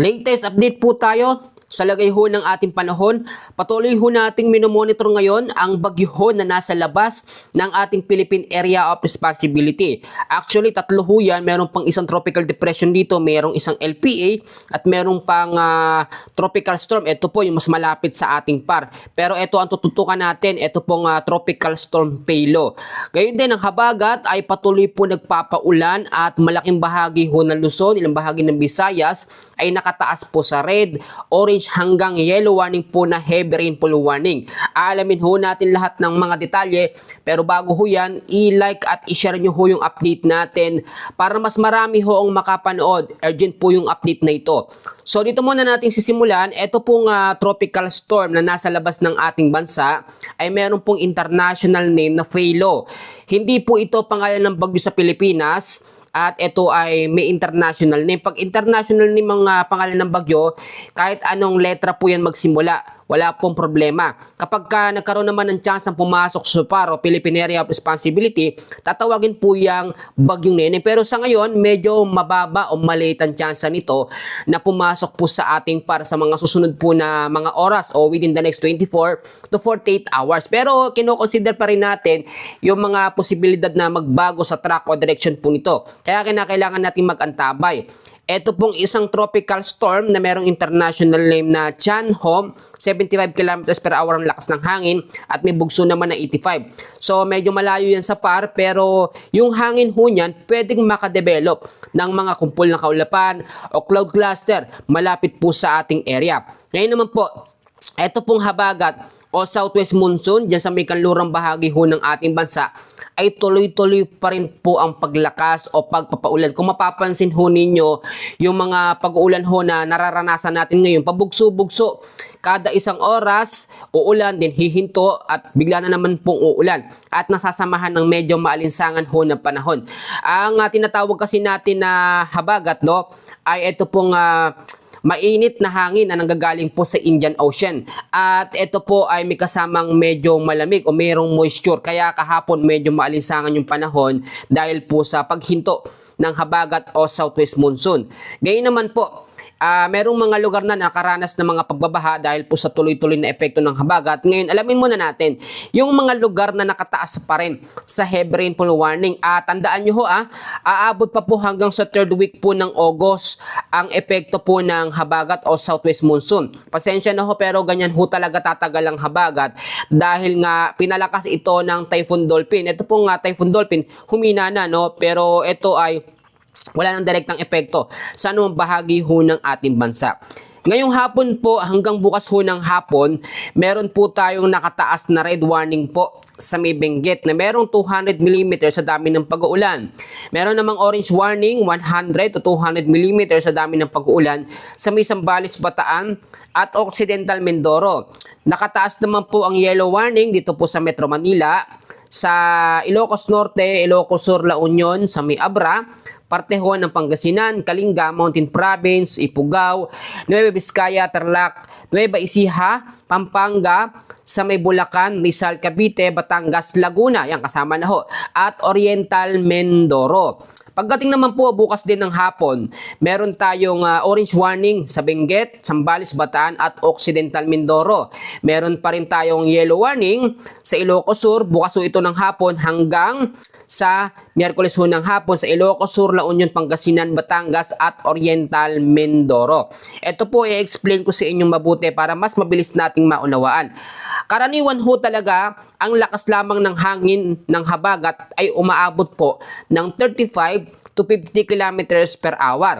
Latest update po tayo sa lagay ho ng ating panahon. Patuloy ho nating minomonitor ngayon ang bagyo ho na nasa labas ng ating Philippine Area of Responsibility. Actually, tatlo ho yan. Meron pang isang tropical depression dito, merong isang LPA, at merong pang tropical storm. Ito po yung mas malapit sa ating par. Pero ito ang tututukan natin, ito pong tropical storm Pelo. Gayon din, ang habagat ay patuloy po nagpapaulan at malaking bahagi ho ng Luzon, ilang bahagi ng Visayas ay nakataas po sa red, orange hanggang yellow warning po na heavy rainfall warning. Aalamin ho natin lahat ng mga detalye, pero bago ho yan, i-like at i-share nyo ho yung update natin para mas marami ho ang makapanood. Urgent po yung update na ito. So dito muna natin sisimulan. Ito pong tropical storm na nasa labas ng ating bansa ay meron pong international name na Pelo. Hindi po ito pangalan ng bagyo sa Pilipinas, at ito ay may international name. Pag international name ang pangalan ng bagyo, kahit anong letra po yan magsimula, wala pong problema. Kapag nagkaroon naman ng chance ang pumasok sa PAR o Philippine Area of Responsibility, tatawagin po yung bagyong nene. Pero sa ngayon, medyo mababa o maliit ang chance nito na pumasok po sa ating PAR sa mga susunod po na mga oras o within the next 24 to 48 hours. Pero kino-consider pa rin natin yung mga posibilidad na magbago sa track o direction po nito. Kaya kinakailangan natin mag-antabay. Ito pong isang tropical storm na merong international name na Chanhom, 75 km per hour ang lakas ng hangin at may bugso naman na 85. So medyo malayo yan sa PAR, pero yung hangin ho niyan pwedeng makadevelop ng mga kumpol ng kaulapan o cloud cluster malapit po sa ating area. Ngayon naman po, ito pong habagat o southwest monsoon dyan sa may kanlurang bahagi ho ng ating bansa ay tuloy-tuloy pa rin po ang paglakas o pagpapaulan. Kung mapapansin ho ninyo, yung mga pag-uulan ho na nararanasan natin ngayon, pabugso-bugso. Kada isang oras, uulan, din hihinto at bigla na naman pong uulan. At nasasamahan ng medyo maalinsangan ho ng panahon. Ang tinatawag kasi natin na habagat, no, ay ito pong mainit na hangin na nanggagaling po sa Indian Ocean. At ito po ay may kasamang medyo malamig o mayroong moisture. Kaya kahapon medyo maalinsangan yung panahon dahil po sa paghinto ng habagat o southwest monsoon. Ngayon naman po, merong mga lugar na nakaranas ng mga pagbabaha dahil po sa tuloy-tuloy na epekto ng habagat. Ngayon, alamin muna natin yung mga lugar na nakataas pa rin sa heavy rainfall warning. Tandaan nyo ho, aabot pa po hanggang sa 3rd week po ng August ang epekto po ng habagat o southwest monsoon. Pasensya na ho, pero ganyan ho talaga tatagal ang habagat dahil nga pinalakas ito ng Typhoon Dolphin. Ito pong Typhoon Dolphin, humina na, no? Pero ito ay wala nang direktang epekto sa anumang bahagi ho ng ating bansa. Ngayong hapon po hanggang bukas ho ng hapon, meron po tayong nakataas na red warning po sa may Benguet na merong 200 mm sa dami ng pag-uulan. Meron namang orange warning 100 to 200 mm sa dami ng pag-uulan sa may Zambales, Bataan at Occidental Mindoro. Nakataas naman po ang yellow warning dito po sa Metro Manila, sa Ilocos Norte, Ilocos Sur, La Union, sa may Abra, parte ho ng Pangasinan, Kalinga, Mountain Province, Ifugao, Nueva Vizcaya, Tarlac, Nueva Ecija, Pampanga, sa may Bulacan, Rizal, Cavite, Batangas, Laguna, yan kasama na ho, at Oriental Mindoro. Pagdating naman po bukas din ng hapon, meron tayong orange warning sa Benguet, Zambales, Bataan at Occidental Mindoro. Meron pa rin tayong yellow warning sa Ilocos Sur, bukas ho ito ng hapon hanggang sa Miyerkules ho ng hapon sa Ilocos Sur, La Union, Pangasinan, Batangas at Oriental Mindoro. Ito po i-explain ko sa inyong mabuti para mas mabilis nating maunawaan. Karaniwan ho talaga, ang lakas lamang ng hangin ng habagat ay umaabot po ng 35 to 50 kilometers per hour.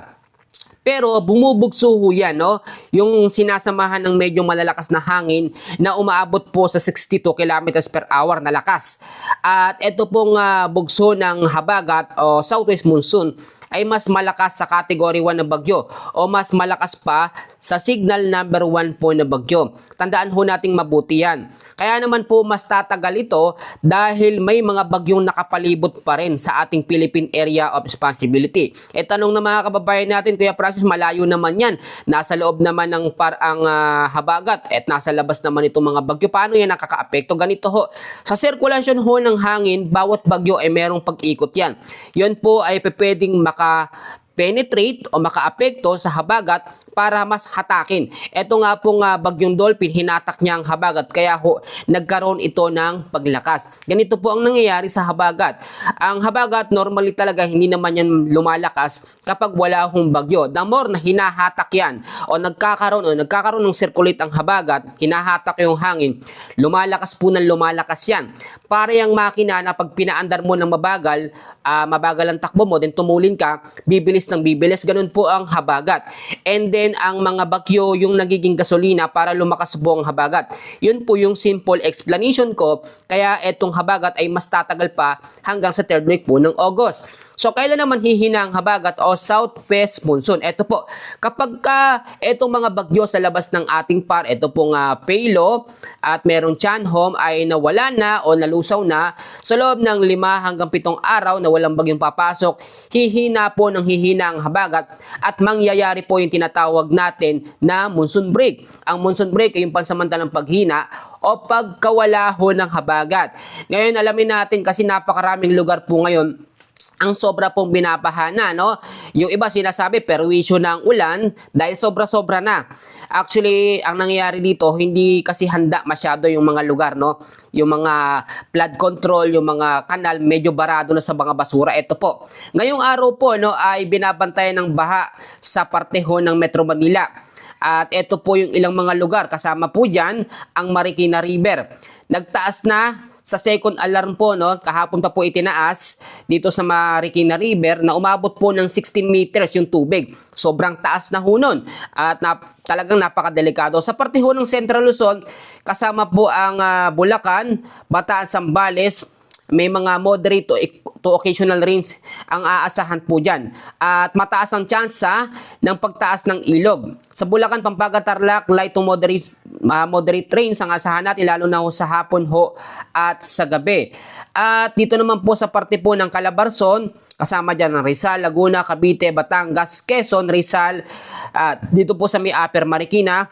Pero bumubugso ho yan, no? Yung sinasamahan ng medyo malalakas na hangin na umaabot po sa 62 km per hour na lakas. At ito pong bugso ng habagat o southwest monsoon ay mas malakas sa category 1 na bagyo o mas malakas pa sa signal number 1 po na bagyo. Tandaan ho nating mabuti yan. Kaya naman po mas tatagal ito dahil may mga bagyong nakapalibot pa rin sa ating Philippine Area of Responsibility. E tanong na mga kababayan natin, Kuya Francis, malayo naman yan. Nasa loob naman ng parang habagat at nasa labas naman itong mga bagyo. Paano yan nakaka-apekto? Ganito ho. Sa sirkulasyon ho ng hangin, bawat bagyo ay merong pag-ikot yan. Yun po ay pwedeng maka-penetrate o makaapekto sa habagat para mas hatakin. Ito nga pong bagyong Dolphin, hinatak niya ang habagat kaya nagkaroon ito ng paglakas. Ganito po ang nangyayari sa habagat. Ang habagat normally talaga hindi naman yan lumalakas kapag wala hong bagyo. The more na hinahatak yan o nagkakaroon ng circulate ang habagat, hinahatak yung hangin, lumalakas po ng lumalakas yan. Para yung makina na pag pinaandar mo ng mabagal, mabagal ang takbo mo, then tumulin ka, bibilis ng bibilis. Ganun po ang habagat. And then, ang mga bagyo yung nagiging gasolina para lumakas po ang habagat. Yun po yung simple explanation ko. Kaya etong habagat ay mas tatagal pa hanggang sa third week po ng August. So, kailan naman hihina ang habagat o southwest monsoon? Ito po, kapag itong mga bagyo sa labas ng ating par, ito pong Pelo at merong Chanhom ay nawala na o nalusaw na sa loob ng 5 hanggang 7 araw na walang bagyong papasok, hihina po ng hihina ang habagat at mangyayari po yung tinatawag natin na monsoon break. Ang monsoon break ay yung pansamantalang paghina o pagkawala ho ng habagat. Ngayon, alamin natin kasi napakaraming lugar po ngayon ang sobra pong binabahana, no? Yung iba sinasabi perwisyo ng ulan dahil sobra-sobra na. Actually, ang nangyayari dito, hindi kasi handa masyado yung mga lugar, no? Yung mga flood control, yung mga kanal, medyo barado na sa mga basura. Ito po. Ngayong araw po, no, ay binabantayan ng baha sa parte ho ng Metro Manila. At ito po yung ilang mga lugar. Kasama po dyan ang Marikina River. Nagtaas na sa second alarm po, no, kahapon pa po itinaas dito sa Marikina River na umabot po ng 16 meters yung tubig. Sobrang taas na ho nun at talagang napakadelikado. Sa parte ho ng Central Luzon, kasama po ang Bulacan, Bataan, Zambales, may mga moderate to occasional rains ang aasahan po dyan. At mataas ang tsansa ng pagtaas ng ilog. Sa Bulacan, Pampanga, Tarlac, light to moderate rains ang asahan natin lalo na ho sa hapon ho at sa gabi. At dito naman po sa parte po ng Calabarzon, kasama dyan ang Rizal, Laguna, Cavite, Batangas, Quezon, Rizal, dito po sa may Upper Marikina,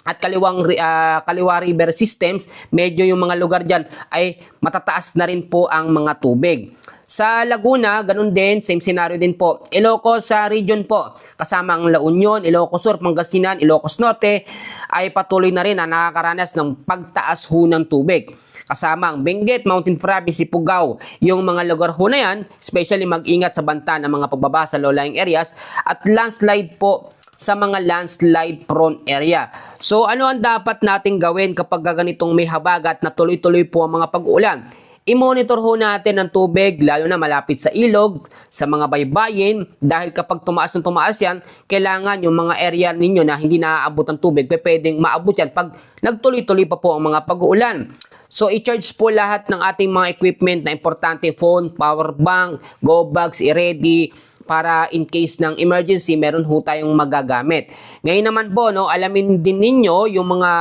at Kaliwa River Systems, medyo yung mga lugar dyan ay matataas na rin po ang mga tubig. Sa Laguna, ganun din, same scenario din po. Ilocos sa region po, kasama ang La Union, Ilocos Sur, Pangasinan, Ilocos Norte, ay patuloy na rin na nakakaranas ng pagtaas ho ng tubig. Kasama ang Benguet, Mountain Province, Ifugao, yung mga lugar ho na yan, especially mag-ingat sa banta ng mga pagbaba sa low-lying areas at landslide po sa mga landslide prone area. So ano ang dapat nating gawin kapag ganitong may habagat na tuloy-tuloy po ang mga pag-uulan? I-monitor ho natin ang tubig lalo na malapit sa ilog, sa mga baybayin dahil kapag tumaas yan, kailangan yung mga area ninyo na hindi naaabot ang tubig, pwedeng maabot yan pag nagtuloy-tuloy pa po ang mga pag-uulan. So i-charge po lahat ng ating mga equipment na importante, phone, power bank, go bags, i-ready para in case ng emergency, meron ho tayong magagamit. Ngayon naman po, no, alamin din ninyo yung mga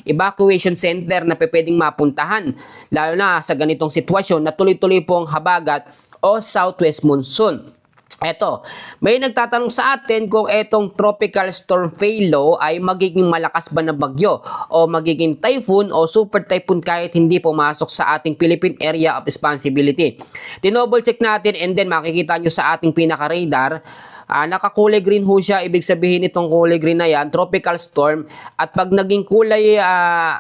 evacuation center na pwedeng mapuntahan, lalo na sa ganitong sitwasyon na tuloy-tuloy po ang habagat o southwest monsoon. Eto, may nagtatanong sa atin kung etong tropical storm Pelo ay magiging malakas ba na bagyo o magiging typhoon o super typhoon kahit hindi pumasok sa ating Philippine Area of Responsibility. Tinouble check natin and then makikita nyo sa ating pinaka-radar, nakakulay green ho siya, ibig sabihin itong kulay green na yan, tropical storm. At pag naging kulay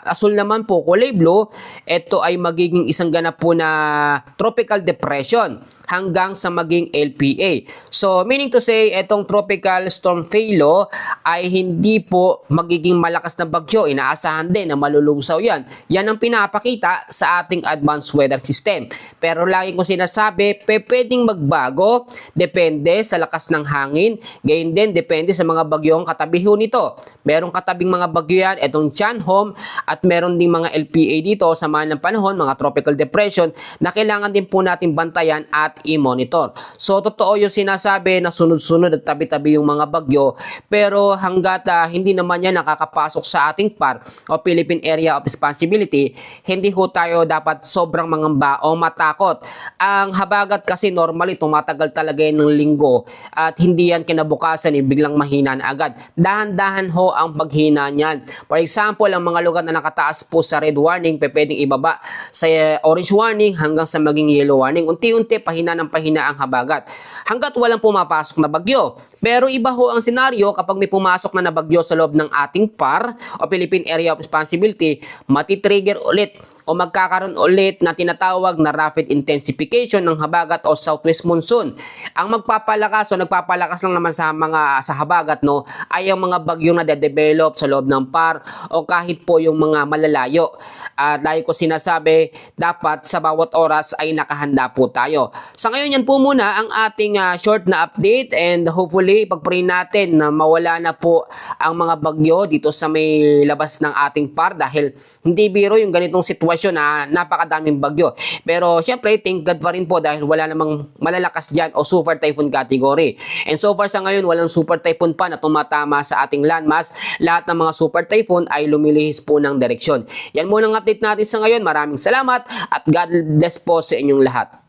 asul naman po, kulay blue, ito ay magiging isang ganap po na tropical depression hanggang sa maging LPA. So, meaning to say, itong tropical storm Pelo ay hindi po magiging malakas na bagyo. Inaasahan din na malulusaw yan. Yan ang pinapakita sa ating advanced weather system. Pero lagi ko sinasabi, pwedeng magbago, depende sa lakas ng hangin. Gayon din, depende sa mga bagyong katabi ho nito. Merong katabing mga bagyo yan, itong Chanhom, at meron ding mga LPA dito sa mga ng panahon, mga tropical depression, na kailangan din po natin bantayan at i-monitor. So, totoo yung sinasabi na sunod-sunod at tabi-tabi yung mga bagyo, pero hanggat hindi naman yan nakakapasok sa ating PAR o Philippine Area of Responsibility, hindi ho tayo dapat sobrang mangamba o matakot. Ang habagat kasi normally tumatagal talaga yan ng linggo at hindi yan kinabukasan biglang mahina na agad. Dahan-dahan ho ang paghina niyan. For example, ang mga lugar na nakataas po sa red warning, pwedeng ibaba sa orange warning hanggang sa maging yellow warning. Unti-unti pahina ng pahina ang habagat hanggat walang pumapasok na bagyo. Pero iba ho ang senaryo kapag may pumasok na bagyo sa loob ng ating PAR o Philippine Area of Responsibility, matitrigger ulit o magkakaroon ulit na tinatawag na rapid intensification ng habagat o southwest monsoon. Ang magpapalakas o nagpapalakas lang naman sa habagat no ay ang mga bagyong na de-develop sa loob ng PAR o kahit po yung mga malalayo. At dahil ko sinasabi, dapat sa bawat oras ay nakahanda po tayo. Sa ngayon yan po muna ang ating short na update, and hopefully ipag-pray natin na mawala na po ang mga bagyo dito sa may labas ng ating PAR, dahil hindi biro yung ganitong sitwasyon na napakadaming bagyo. Pero syempre, thank God pa rin po dahil wala namang malalakas dyan o super typhoon category. And so far sa ngayon, walang super typhoon pa na tumatama sa ating landmass. Lahat ng mga super typhoon ay lumilihis po ng direksyon. Yan muna ang update natin sa ngayon. Maraming salamat at God bless po sa inyong lahat.